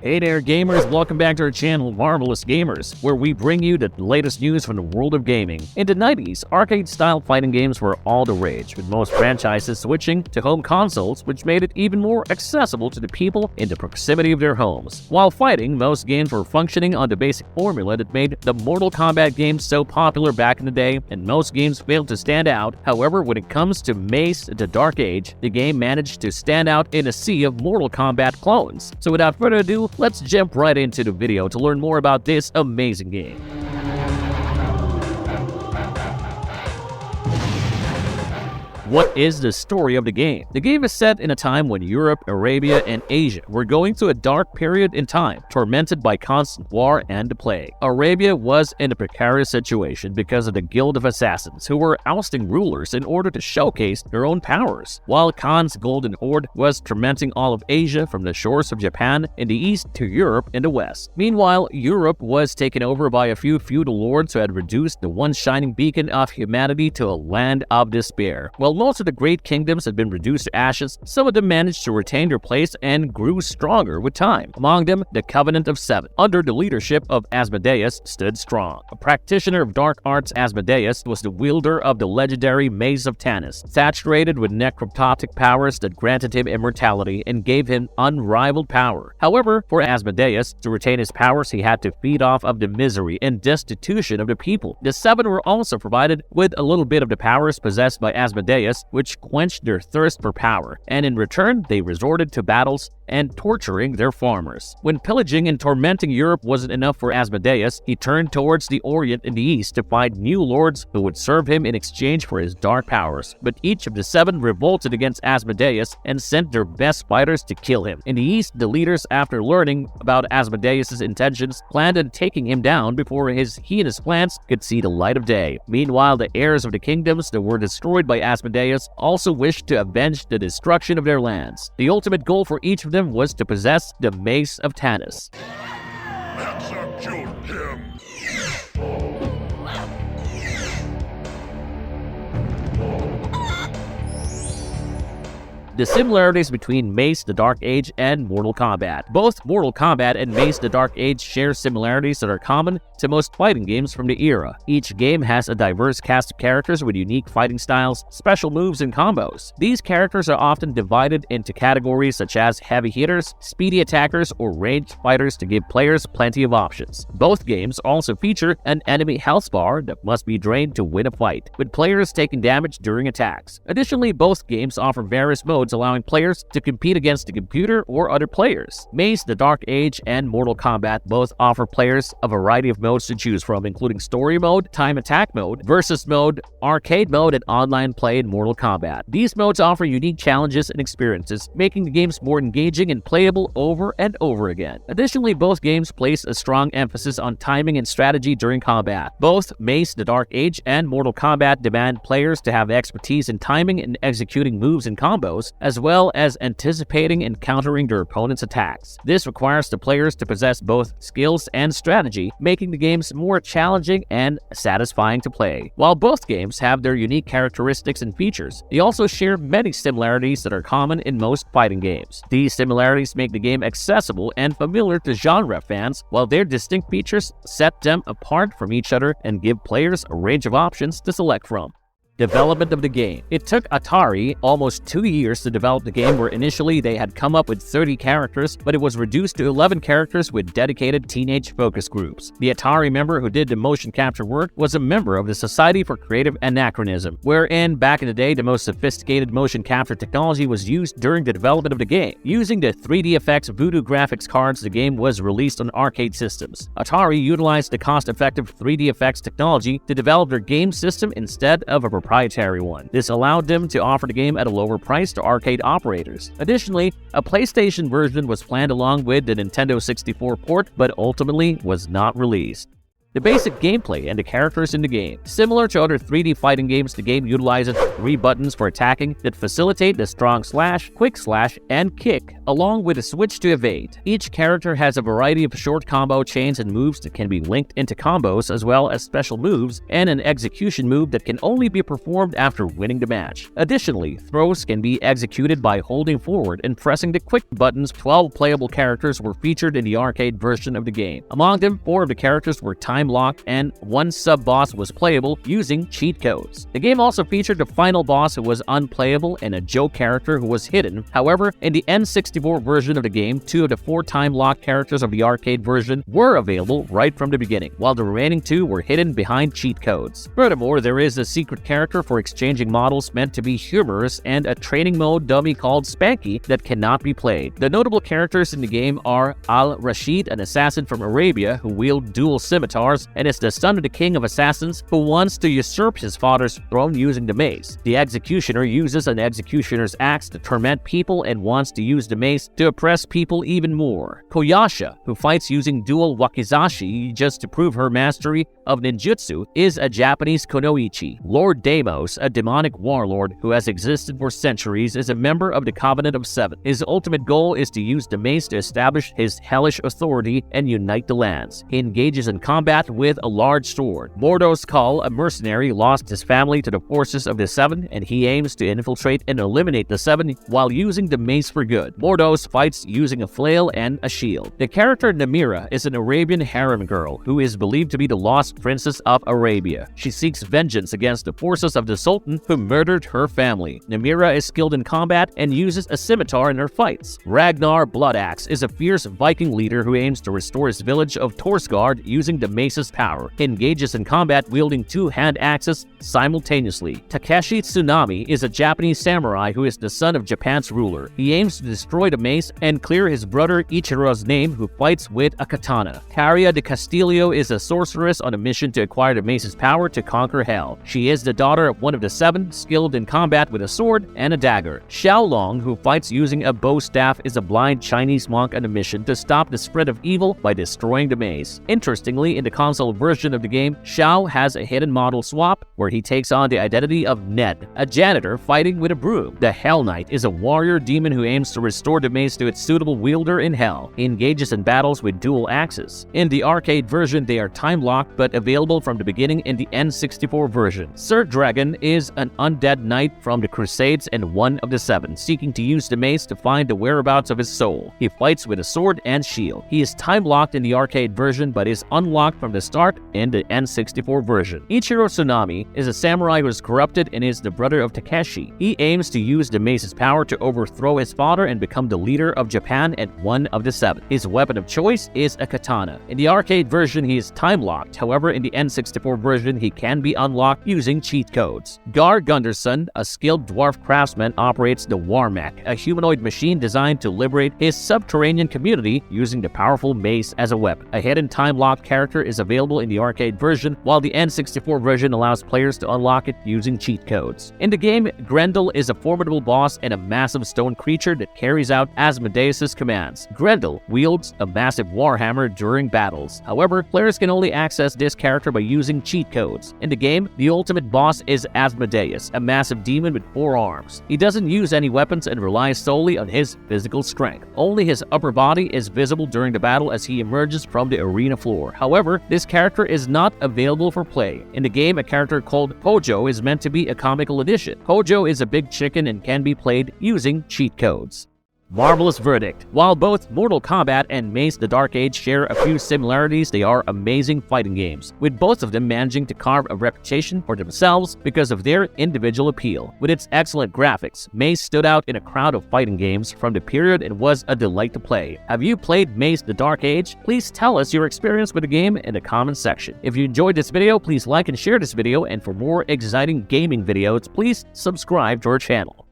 Hey there gamers, welcome back to our channel Marvelous Gamers, where we bring you the latest news from the world of gaming. In the 90s, arcade-style fighting games were all the rage, with most franchises switching to home consoles, which made it even more accessible to the people in the proximity of their homes. While fighting, most games were functioning on the basic formula that made the Mortal Kombat games so popular back in the day, and most games failed to stand out. However, when it comes to Mace, the Dark Age, the game managed to stand out in a sea of Mortal Kombat clones. So without further ado, let's jump right into the video to learn more about this amazing game. What is the story of the game? The game is set in a time when Europe, Arabia, and Asia were going through a dark period in time, tormented by constant war and the plague. Arabia was in a precarious situation because of the Guild of Assassins, who were ousting rulers in order to showcase their own powers, while Khan's Golden Horde was tormenting all of Asia from the shores of Japan in the east to Europe in the west. Meanwhile, Europe was taken over by a few feudal lords who had reduced the once shining beacon of humanity to a land of despair. While most of the great kingdoms had been reduced to ashes, some of them managed to retain their place and grew stronger with time. Among them, the Covenant of Seven, under the leadership of Asmodeus, stood strong. A practitioner of dark arts, Asmodeus was the wielder of the legendary Mace of Tanis, saturated with necroptotic powers that granted him immortality and gave him unrivaled power. However, for Asmodeus to retain his powers, he had to feed off of the misery and destitution of the people. The Seven were also provided with a little bit of the powers possessed by Asmodeus, which quenched their thirst for power, and in return they resorted to battles and torturing their farmers. When pillaging and tormenting Europe wasn't enough for Asmodeus, he turned towards the Orient in the east to find new lords who would serve him in exchange for his dark powers. But each of the seven revolted against Asmodeus and sent their best fighters to kill him. In the east, the leaders, after learning about Asmodeus' intentions, planned on taking him down before he and his plans could see the light of day. Meanwhile, the heirs of the kingdoms that were destroyed by Asmodeus also wished to avenge the destruction of their lands. The ultimate goal for each of them was to possess the Mace of Tanis. Execute him! The similarities between Mace, the Dark Age, and Mortal Kombat. Both Mortal Kombat and Mace, the Dark Age share similarities that are common to most fighting games from the era. Each game has a diverse cast of characters with unique fighting styles, special moves, and combos. These characters are often divided into categories such as heavy hitters, speedy attackers, or ranged fighters to give players plenty of options. Both games also feature an enemy health bar that must be drained to win a fight, with players taking damage during attacks. Additionally, both games offer various modes allowing players to compete against the computer or other players. Mace, the Dark Age, and Mortal Kombat both offer players a variety of modes to choose from, including story mode, time attack mode, versus mode, arcade mode, and online play in Mortal Kombat. These modes offer unique challenges and experiences, making the games more engaging and playable over and over again. Additionally, both games place a strong emphasis on timing and strategy during combat. Both Mace, the Dark Age, and Mortal Kombat demand players to have expertise in timing and executing moves and combos, as well as anticipating and countering their opponent's attacks. This requires the players to possess both skills and strategy, making the games more challenging and satisfying to play. While both games have their unique characteristics and features, they also share many similarities that are common in most fighting games. These similarities make the game accessible and familiar to genre fans, while their distinct features set them apart from each other and give players a range of options to select from. Development of the game. It took Atari almost 2 years to develop the game, where initially they had come up with 30 characters, but it was reduced to 11 characters with dedicated teenage focus groups. The Atari member who did the motion capture work was a member of the Society for Creative Anachronism, wherein back in the day the most sophisticated motion capture technology was used during the development of the game. Using the 3DFX Voodoo graphics cards, the game was released on arcade systems. Atari utilized the cost-effective 3DFX technology to develop their game system instead of a proprietary one. This allowed them to offer the game at a lower price to arcade operators. Additionally, a PlayStation version was planned along with the Nintendo 64 port, but ultimately was not released. The basic gameplay and the characters in the game. Similar to other 3D fighting games, the game utilizes 3 buttons for attacking that facilitate the strong slash, quick slash, and kick, along with a switch to evade. Each character has a variety of short combo chains and moves that can be linked into combos, as well as special moves and an execution move that can only be performed after winning the match. Additionally, throws can be executed by holding forward and pressing the quick buttons. 12 playable characters were featured in the arcade version of the game. Among them, 4 of the characters were time-locked and 1 sub-boss was playable using cheat codes. The game also featured the final boss who was unplayable and a joke character who was hidden. However, in the N64 version of the game, 2 of the 4 time-locked characters of the arcade version were available right from the beginning, while the remaining 2 were hidden behind cheat codes. Furthermore, there is a secret character for exchanging models meant to be humorous and a training mode dummy called Spanky that cannot be played. The notable characters in the game are Al-Rashid, an assassin from Arabia who wields dual scimitars and is the son of the king of assassins who wants to usurp his father's throne using the mace. The executioner uses an executioner's axe to torment people and wants to use the mace to oppress people even more. Koyasha, who fights using dual wakizashi just to prove her mastery of ninjutsu, is a Japanese kunoichi. Lord Deimos, a demonic warlord who has existed for centuries, is a member of the Covenant of Seven. His ultimate goal is to use the mace to establish his hellish authority and unite the lands. He engages in combat with a large sword. Mordos Kull, a mercenary, lost his family to the forces of the Seven, and he aims to infiltrate and eliminate the Seven while using the mace for good. Mordos fights using a flail and a shield. The character Namira is an Arabian harem girl who is believed to be the lost princess of Arabia. She seeks vengeance against the forces of the Sultan who murdered her family. Namira is skilled in combat and uses a scimitar in her fights. Ragnar Bloodaxe is a fierce Viking leader who aims to restore his village of Torsgard using the mace's power. He engages in combat wielding 2 hand axes simultaneously. Takeshi Tsunami is a Japanese samurai who is the son of Japan's ruler. He aims to destroy the mace and clear his brother Ichiro's name, who fights with a katana. Caria de Castillo is a sorceress on a mission to acquire the mace's power to conquer hell. She is the daughter of one of the 7, skilled in combat with a sword and a dagger. Xiaolong, who fights using a bow staff, is a blind Chinese monk on a mission to stop the spread of evil by destroying the mace. Interestingly, in the console version of the game, Xiao has a hidden model swap where he takes on the identity of Ned, a janitor fighting with a broom. The Hell Knight is a warrior demon who aims to restore the mace to its suitable wielder in hell. He engages in battles with dual axes. In the arcade version, they are time-locked but available from the beginning in the N64 version. Sir Dragon is an undead knight from the Crusades and one of the 7, seeking to use the mace to find the whereabouts of his soul. He fights with a sword and shield. He is time-locked in the arcade version but is unlocked from the start in the N64 version. Ichiro Tsunami is a samurai who is corrupted and is the brother of Takeshi. He aims to use the mace's power to overthrow his father and become the leader of Japan and one of the 7. His weapon of choice is a katana. In the arcade version, he is time-locked. However, in the N64 version, he can be unlocked using cheat codes. Gar Gunderson, a skilled dwarf craftsman, operates the Warmech, a humanoid machine designed to liberate his subterranean community using the powerful mace as a weapon. A hidden time-locked character is available in the arcade version, while the N64 version allows players to unlock it using cheat codes. In the game, Grendel is a formidable boss and a massive stone creature that carries out Asmodeus' commands. Grendel wields a massive warhammer during battles. However, players can only access this character by using cheat codes. In the game, the ultimate boss is Asmodeus, a massive demon with 4 arms. He doesn't use any weapons and relies solely on his physical strength. Only his upper body is visible during the battle as he emerges from the arena floor. However, this character is not available for play. In the game, a character called Hojo is meant to be a comical addition. Hojo is a big chicken and can be played using cheat codes. Marvelous verdict. While both Mortal Kombat and Mace the Dark Age share a few similarities, they are amazing fighting games, with both of them managing to carve a reputation for themselves because of their individual appeal. With its excellent graphics, Mace stood out in a crowd of fighting games from the period and was a delight to play. Have you played Mace the Dark Age? Please tell us your experience with the game in the comments section. If you enjoyed this video, please like and share this video, and for more exciting gaming videos, please subscribe to our channel.